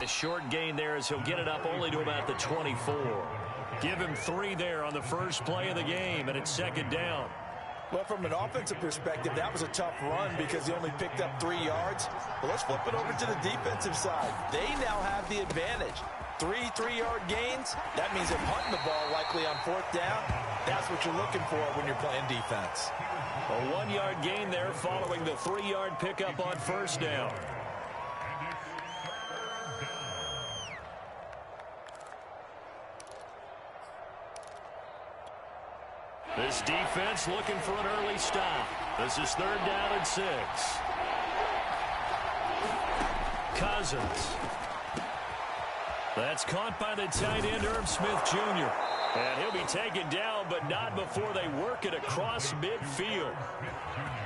short gain there as he'll get it up only to about the 24. Give him 3 there on the first play of the game, and it's second down. Well, from an offensive perspective, that was a tough run because he only picked up 3 yards. But let's flip it over to the defensive side. They now have the advantage. 3 3-yard gains, that means they're punting the ball likely on 4th down. That's what you're looking for when you're playing defense. A 1-yard gain there following the 3-yard pickup on first down. This defense looking for an early stop. This is 3rd down and 6. Cousins. That's caught by the tight end, Irv Smith Jr. And he'll be taken down, but not before they work it across midfield.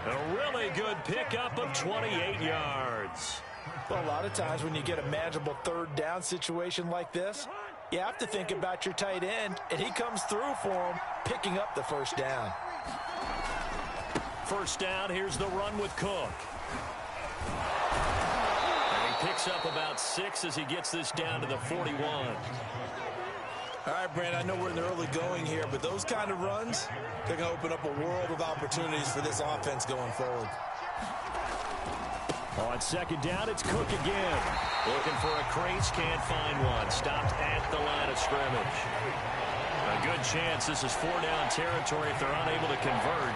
A really good pickup of 28 yards. Well, a lot of times when you get a manageable 3rd down situation like this, you have to think about your tight end, and he comes through for him, picking up the 1st down. First down, here's the run with Cook. And he picks up about 6 as he gets this down to the 41. All right, Brand, I know we're in the early going here, but those kind of runs, they're going to open up a world of opportunities for this offense going forward. On second down, it's Cook again. Looking for a crease, can't find one. Stopped at the line of scrimmage. A good chance this is 4-down territory if they're unable to convert.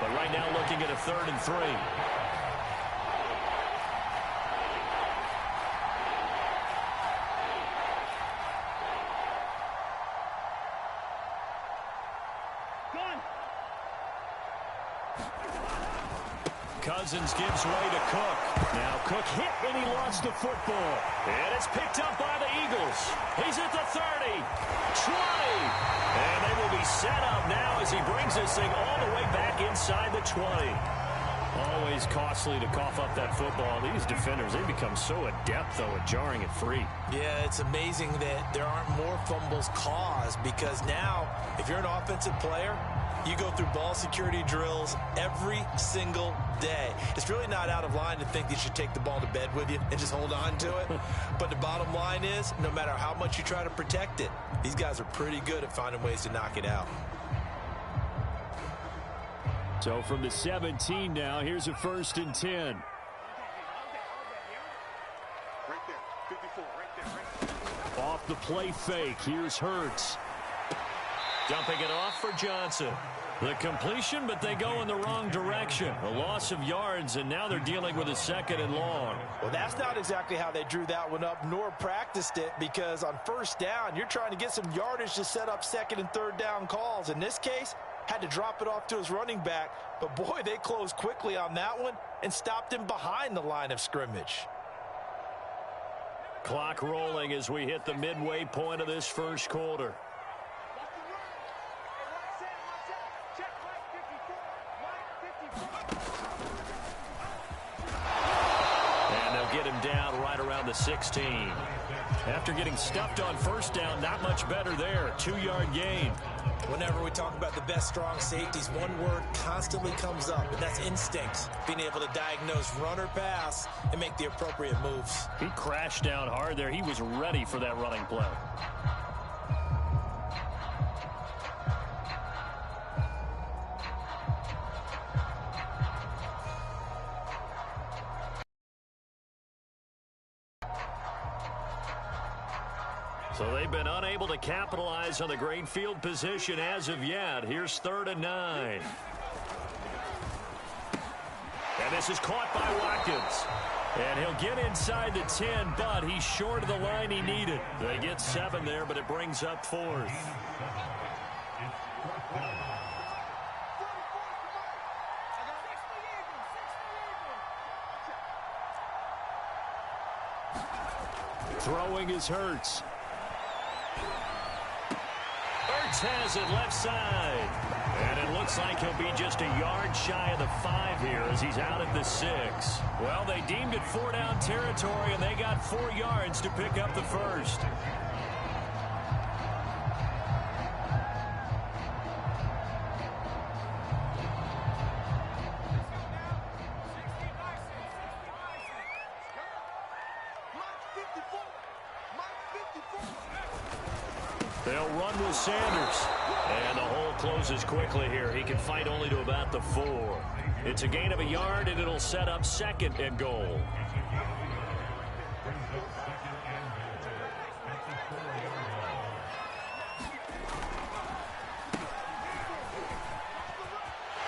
But right now looking at a 3rd and 3. Cousins gives way to Cook. Now Cook hit and he lost the football. And it's picked up by the Eagles. He's at the 30, 20. And they will be set up now as he brings this thing all the way back inside the 20. Always costly to cough up that football. These defenders, they become so adept, though, at jarring it free. Yeah, it's amazing that there aren't more fumbles caused because now, if you're an offensive player, you go through ball security drills every single day. It's really not out of line to think that you should take the ball to bed with you and just hold on to it. But the bottom line is, no matter how much you try to protect it, these guys are pretty good at finding ways to knock it out. So from the 17 now, here's a 1st and 10. Right there, 54, right there. Off the play fake, here's Hurts. Dumping it off for Johnson. The completion, but they go in the wrong direction. A loss of yards, and now they're dealing with a 2nd and long. Well, that's not exactly how they drew that one up, nor practiced it, because on 1st down, you're trying to get some yardage to set up 2nd and 3rd down calls. In this case, had to drop it off to his running back, but boy, they closed quickly on that one and stopped him behind the line of scrimmage. Clock rolling as we hit the midway point of this 1st quarter. Get him down right around the 16. After getting stuffed on 1st down, not much better there. 2-yard gain. Whenever we talk about the best strong safeties, one word constantly comes up, and that's instinct. Being able to diagnose run or pass and make the appropriate moves. He crashed down hard there. He was ready for that running play. So they've been unable to capitalize on the great field position as of yet. Here's 3rd and 9. And this is caught by Watkins. And he'll get inside the 10, but he's short of the line he needed. They get 7 there, but it brings up 4th. Throwing is Hurts. Hurts has it left side. And it looks like he'll be just a yard shy of the 5 here as he's out at the 6. Well, they deemed it 4-down territory, and they got 4 yards to pick up the 1st. They'll run with Sanders. And the hole closes quickly here. He can fight only to about the 4. It's a gain of a yard, and it'll set up 2nd and goal.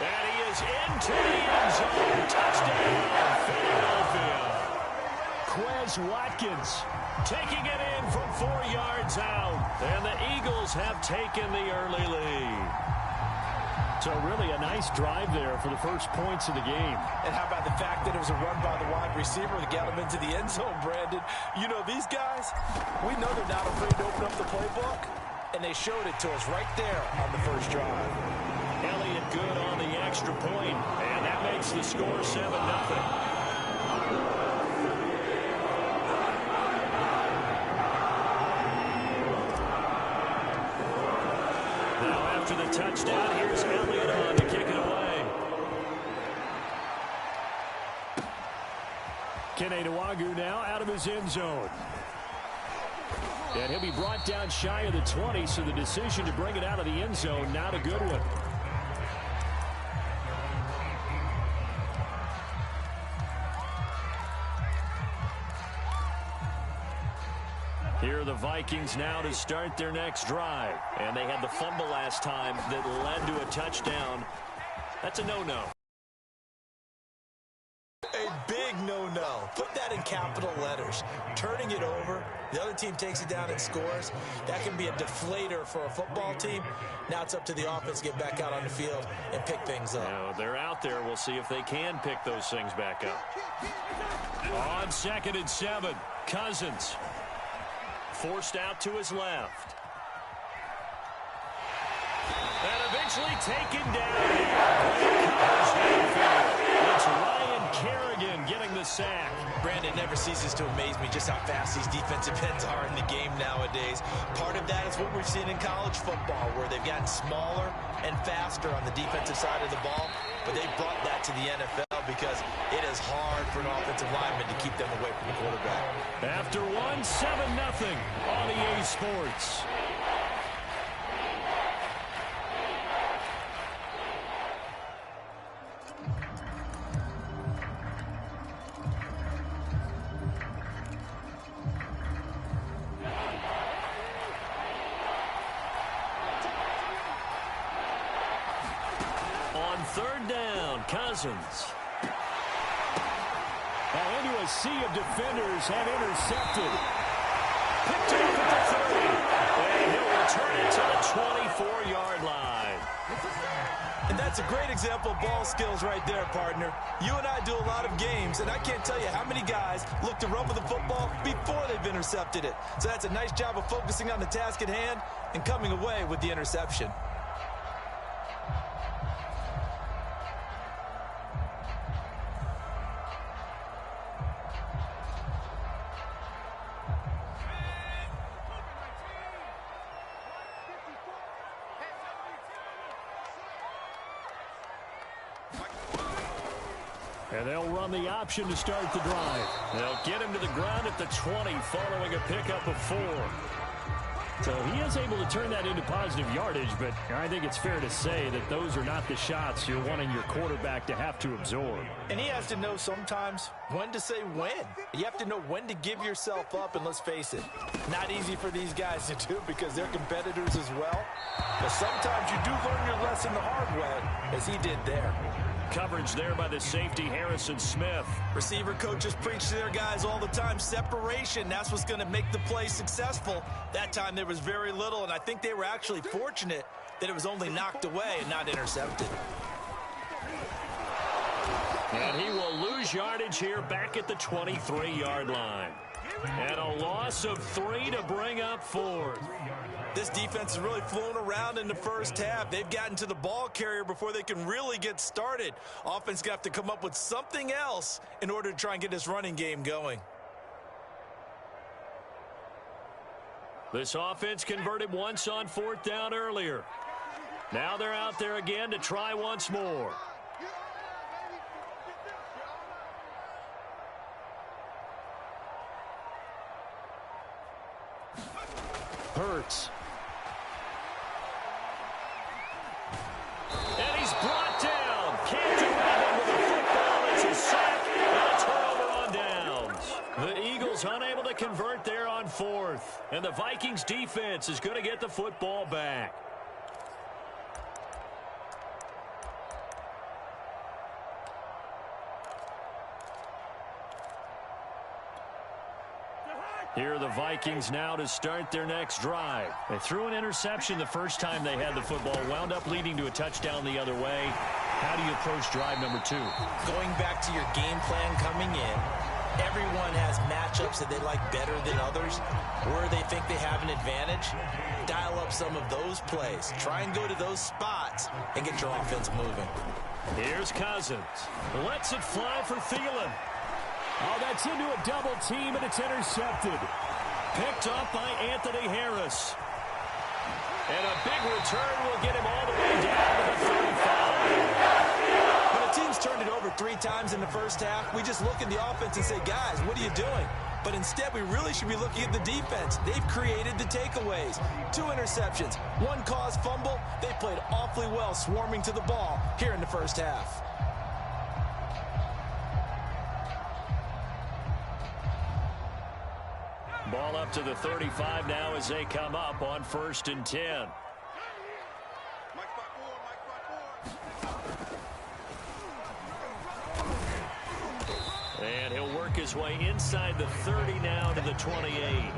And he is into the end zone. Touchdown, Philadelphia. Quez Watkins taking it in from 4 yards out. And the Eagles have taken the early lead. So really a nice drive there for the first points of the game. And how about the fact that it was a run by the wide receiver that got him into the end zone, Brandon? You know, these guys, we know they're not afraid to open up the playbook, and they showed it to us right there on the first drive. Elliott good on the extra point, and that makes the score 7-0. After the touchdown, here's Elliott on to kick it away. Kene Nwangwu now out of his end zone. And he'll be brought down shy of the 20, so the decision to bring it out of the end zone, not a good one. Here are the Vikings now to start their next drive. And they had the fumble last time that led to a touchdown. That's a no-no. A big no-no. Put that in capital letters. Turning it over, the other team takes it down and scores. That can be a deflator for a football team. Now it's up to the offense to get back out on the field and pick things up. Now, they're out there. We'll see if they can pick those things back up. On 2nd and 7, Cousins. Forced out to his left. And eventually taken down here. It's Ryan Kerrigan getting the sack. Brandon, never ceases to amaze me just how fast these defensive ends are in the game nowadays. Part of that is what we've seen in college football, where they've gotten smaller and faster on the defensive side of the ball, but they brought that to the NFL because it is hard for an offensive lineman to keep them away from the quarterback. After 1, 7-0 on EA Sports. On 3rd down, Cousins. Into a sea of defenders have intercepted. Picked off at the 30. And he'll return it to the 24-yard line. And that's a great example of ball skills right there, partner. You and I do a lot of games, and I can't tell you how many guys look to run with the football before they've intercepted it. So that's a nice job of focusing on the task at hand and coming away with the interception. And they'll run the option to start the drive. They'll get him to the ground at the 20 following a pickup of 4. So he is able to turn that into positive yardage, but I think it's fair to say that those are not the shots you're wanting your quarterback to have to absorb. And he has to know sometimes when to say when. You have to know when to give yourself up, and let's face it, not easy for these guys to do because they're competitors as well. But sometimes you do learn your lesson the hard way, as he did there. Coverage there by the safety, Harrison Smith. Receiver coaches preach to their guys all the time. Separation, that's what's going to make the play successful. That time there was very little, and I think they were actually fortunate that it was only knocked away and not intercepted. And he will lose yardage here back at the 23-yard line. And a loss of 3 to bring up 4. This defense has really flown around in the first half. They've gotten to the ball carrier before they can really get started. Offense got to come up with something else in order to try and get this running game going. This offense converted once on 4th down earlier. Now they're out there again to try once more. Hurts. And he's brought down. Can't do anything with the football. It's a sack and a turnover on downs. The Eagles unable to convert there on fourth. And the Vikings defense is going to get the football back. Here are the Vikings now to start their next drive. They threw an interception the first time they had the football, wound up leading to a touchdown the other way. How do you approach drive number 2? Going back to your game plan coming in, everyone has matchups that they like better than others. Where they think they have an advantage, dial up some of those plays. Try and go to those spots and get your offense moving. Here's Cousins. Lets it fly for Thielen. Oh, that's into a double team, and it's intercepted. Picked up by Anthony Harris. And a big return will get him all the way down to the 35. When a team's turned it over 3 times in the first half, we just look at the offense and say, guys, what are you doing? But instead, we really should be looking at the defense. They've created the takeaways. 2 interceptions, 1 caused fumble. They played awfully well swarming to the ball here in the first half. Ball up to the 35 now as they come up on 1st and 10. And he'll work his way inside the 30 now to the 28.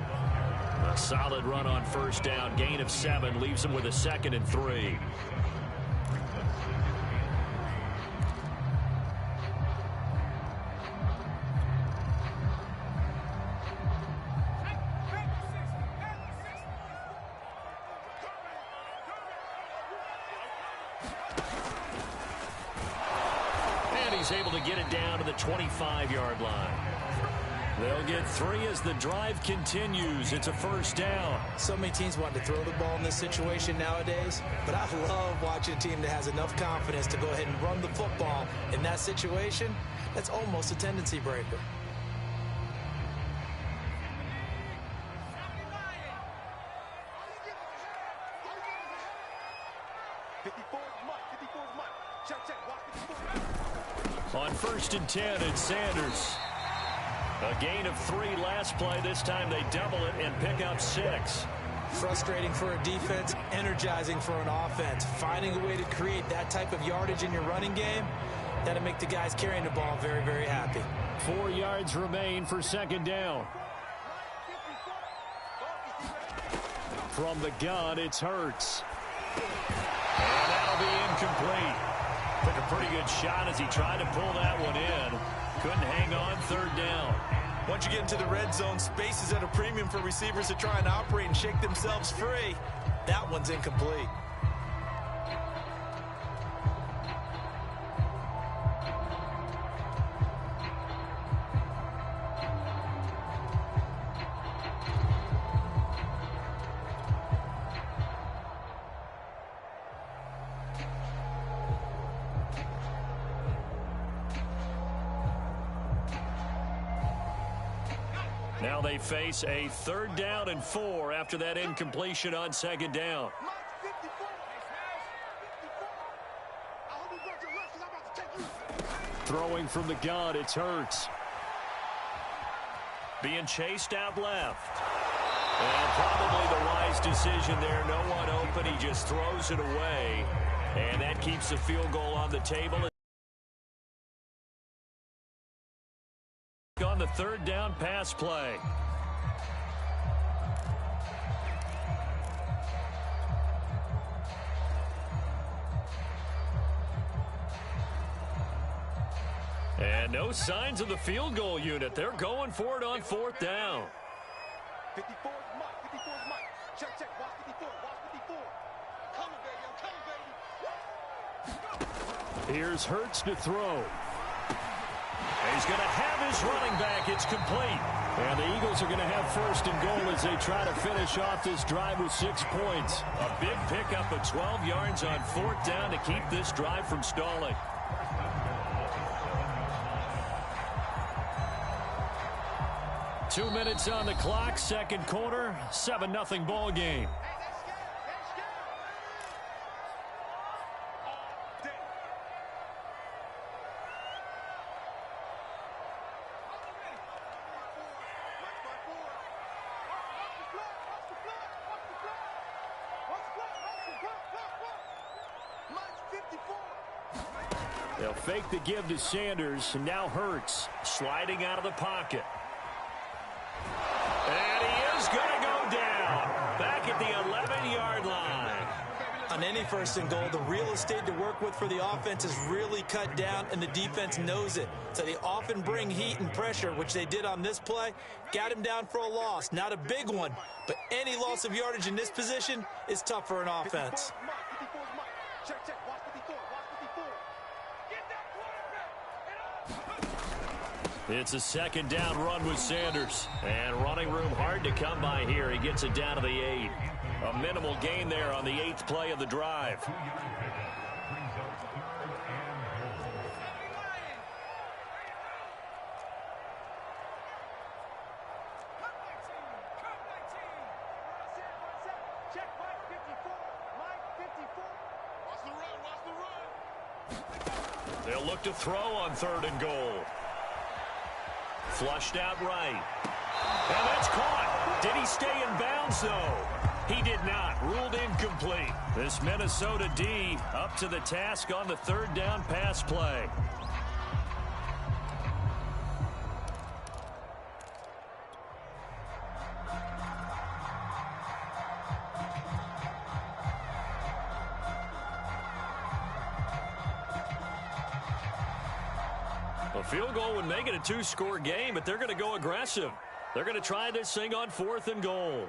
A solid run on 1st down. Gain of 7 leaves him with a 2nd and 3. Able to get it down to the 25-yard line. They'll get 3 as the drive continues. It's a 1st down. So many teams want to throw the ball in this situation nowadays, but I love watching a team that has enough confidence to go ahead and run the football in that situation. That's almost a tendency breaker. On 1st and 10, it's Sanders. A gain of 3 last play. This time they double it and pick up 6. Frustrating for a defense, energizing for an offense. Finding a way to create that type of yardage in your running game, that'll make the guys carrying the ball very, very happy. 4 yards remain for 2nd down. From the gun, it's Hurts. And that'll be incomplete. Took a pretty good shot as he tried to pull that one in. Couldn't hang on 3rd down. Once you get into the red zone, space is at a premium for receivers to try and operate and shake themselves free. That one's incomplete. Now they face a 3rd down and 4 after that incompletion on 2nd down. Throwing from the gun, it's Hurts. Being chased out left. And probably the wise decision there. No one open. He just throws it away. And that keeps the field goal on the table. On the 3rd down pass play. And no signs of the field goal unit. They're going for it on 4th down. 54 is Mike. 54 is Mike. Check, check. Watch 54. Watch 54. Come, baby. Here's Hurts to throw. He's going to have his running back. It's complete. And the Eagles are going to have 1st and goal as they try to finish off this drive with 6 points. A big pickup of 12 yards on 4th down to keep this drive from stalling. 2 minutes on the clock, second quarter, 7-0 ball game. They'll fake the give to Sanders, and now Hurts sliding out of the pocket. And he is going to go down, back at the 11-yard line. On any first and goal, the real estate to work with for the offense is really cut down, and the defense knows it. So they often bring heat and pressure, which they did on this play. Got him down for a loss. Not a big one, but any loss of yardage in this position is tough for an offense. It's a second down run with Sanders. And running room hard to come by here. He gets it down to the 8. A minimal gain there on the 8th play of the drive. They'll look to throw on 3rd and goal. Flushed out right. And that's caught. Did he stay in bounds, though? He did not. Ruled incomplete. This Minnesota D up to the task on the 3rd down pass play. A field goal would make it a 2-score game, but they're going to go aggressive. They're going to try this thing on 4th and goal.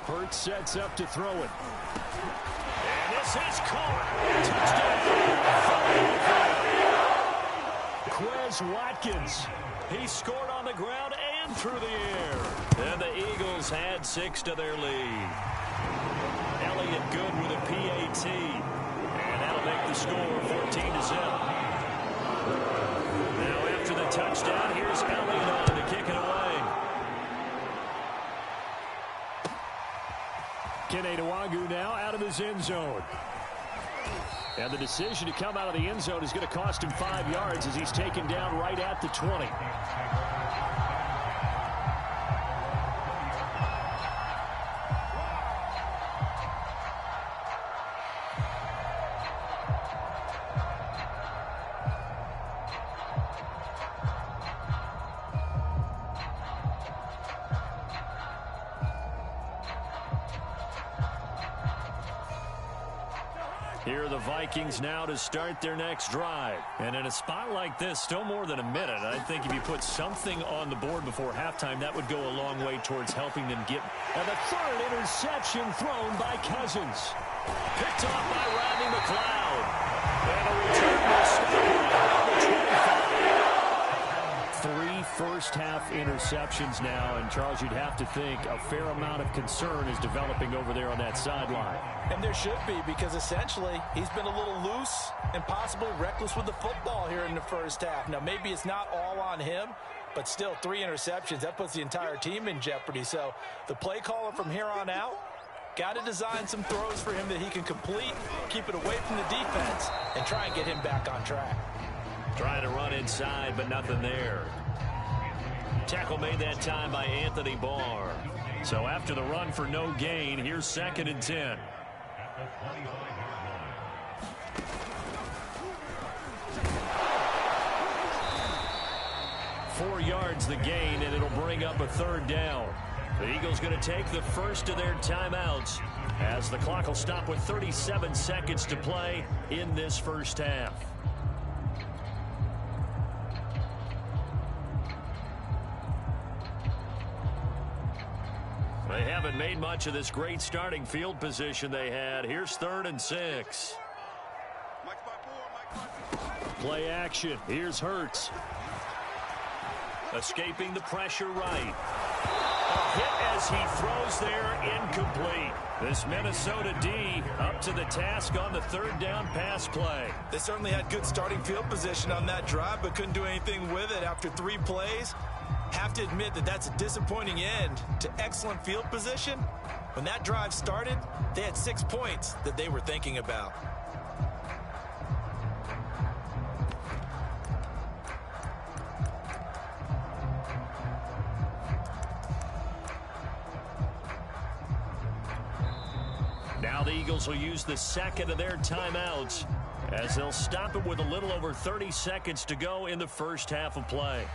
Hurts sets up to throw it. And this is caught. Touchdown. Quez Watkins. He scored on the ground and through the air. And the Eagles had 6 to their lead. Elliott good with a PAT. That'll make the score 14-0. Now after the touchdown, here's Elliott on to kick it away. Kene Nwangwu now out of his end zone. And the decision to come out of the end zone is going to cost him 5 yards as he's taken down right at the 20. Here are the Vikings now to start their next drive. And in a spot like this, still more than a minute, I think if you put something on the board before halftime, that would go a long way towards helping them get. And the 3rd interception thrown by Cousins. Picked off by Rodney McLeod. And a return will stop on the 25. 3 first-half interceptions now, and Charles, you'd have to think a fair amount of concern is developing over there on that sideline. And there should be, because essentially he's been a little loose and possibly reckless with the football here in the first half. Now, maybe it's not all on him, but still 3 interceptions. That puts the entire team in jeopardy. So the play caller from here on out got to design some throws for him that he can complete, keep it away from the defense, and try and get him back on track. Trying to run inside, but nothing there. Tackle made that time by Anthony Barr. So after the run for no gain, here's 2nd and 10. 4 yards the gain, and it'll bring up a 3rd down. The Eagles going to take the first of their timeouts as the clock will stop with 37 seconds to play in this first half. They haven't made much of this great starting field position they had. Here's 3rd and 6. Play action. Here's Hurts. Escaping the pressure right. A hit as he throws there, incomplete. This Minnesota D up to the task on the third down pass play. They certainly had good starting field position on that drive, but couldn't do anything with it after 3 plays. Have to admit that that's a disappointing end to excellent field position. When that drive started, they had 6 points that they were thinking about. Now the Eagles will use the second of their timeouts as they'll stop it with a little over 30 seconds to go in the first half of play.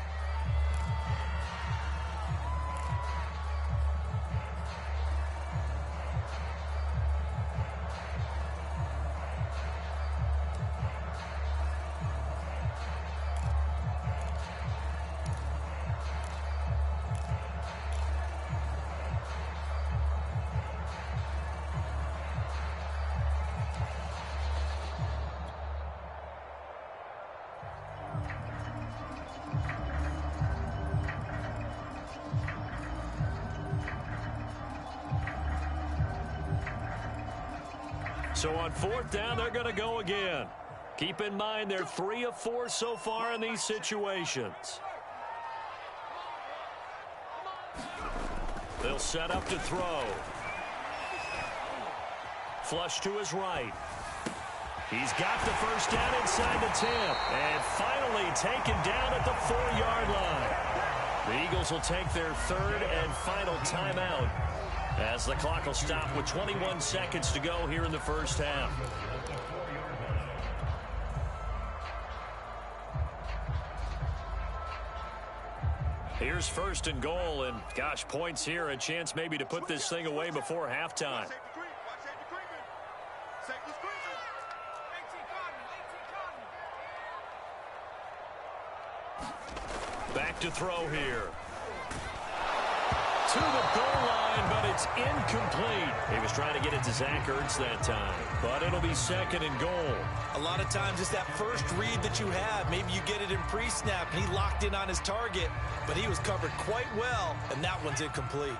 So on fourth down, they're going to go again. Keep in mind they're 3 of 4 so far in these situations. They'll set up to throw. Flush to his right. He's got the first down inside the 10. And finally taken down at the 4-yard line. The Eagles will take their third and final timeout as the clock will stop with 21 seconds to go here in the first half. Here's first and goal, and gosh, points here, a chance maybe to put this thing away before halftime. Back to throw here. To the goal line, but it's incomplete. He was trying to get it to Zach Ertz that time, but it'll be second and goal. A lot of times it's that first read that you have. Maybe you get it in pre-snap, and he locked in on his target, but he was covered quite well, and that one's incomplete.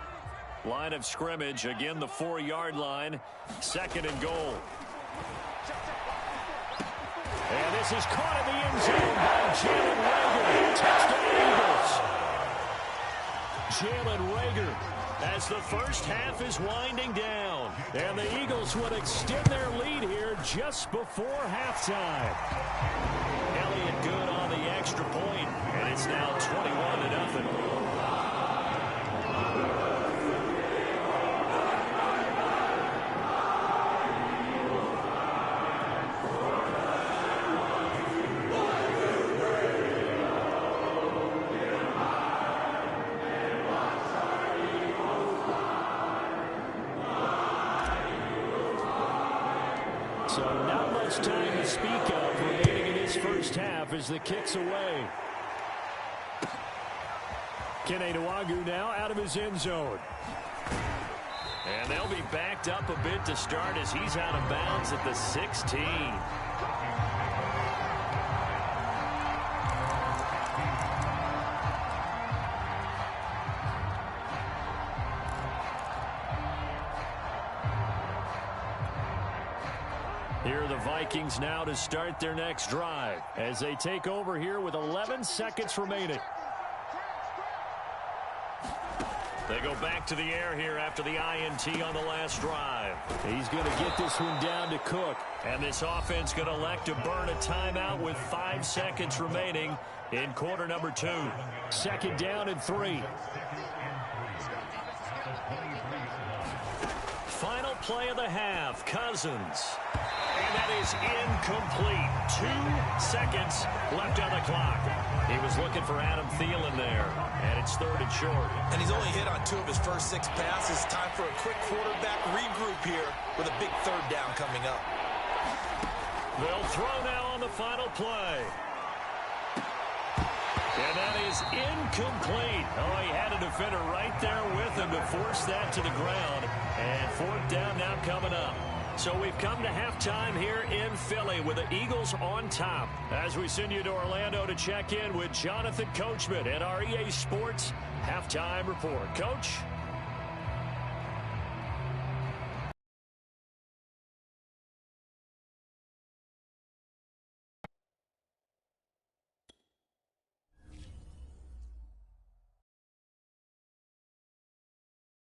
Line of scrimmage, again the 4-yard line, second and goal. And this is caught in the end zone by Jalen Reagor. Touchdown Eagles. Jalen Reagor as the first half is winding down. And the Eagles would extend their lead here just before halftime. Elliott good on the extra point, and it's now 21-0. So not much time to speak of remaining in this first half as the kick's away. Kene Nwangwu now out of his end zone. And they'll be backed up a bit to start as he's out of bounds at the 16. Here are the Vikings now to start their next drive as they take over here with 11 seconds remaining. They go back to the air here after the INT on the last drive. He's going to get this one down to Cook. And this offense going to elect to burn a timeout with 5 seconds remaining in quarter number 2. Second down and 3. Final play of the half, Cousins. And that is incomplete. 2 seconds left on the clock. He was looking for Adam Thielen there, and it's third and short. And he's only hit on 2 of his first 6 passes. Time for a quick quarterback regroup here with a big third down coming up. They'll throw now on the final play. And that is incomplete. Oh, he had a defender right there with him to force that to the ground. And fourth down now coming up. So we've come to halftime here in Philly with the Eagles on top. As we send you to Orlando to check in with Jonathan Coachman at our EA Sports Halftime Report. Coach?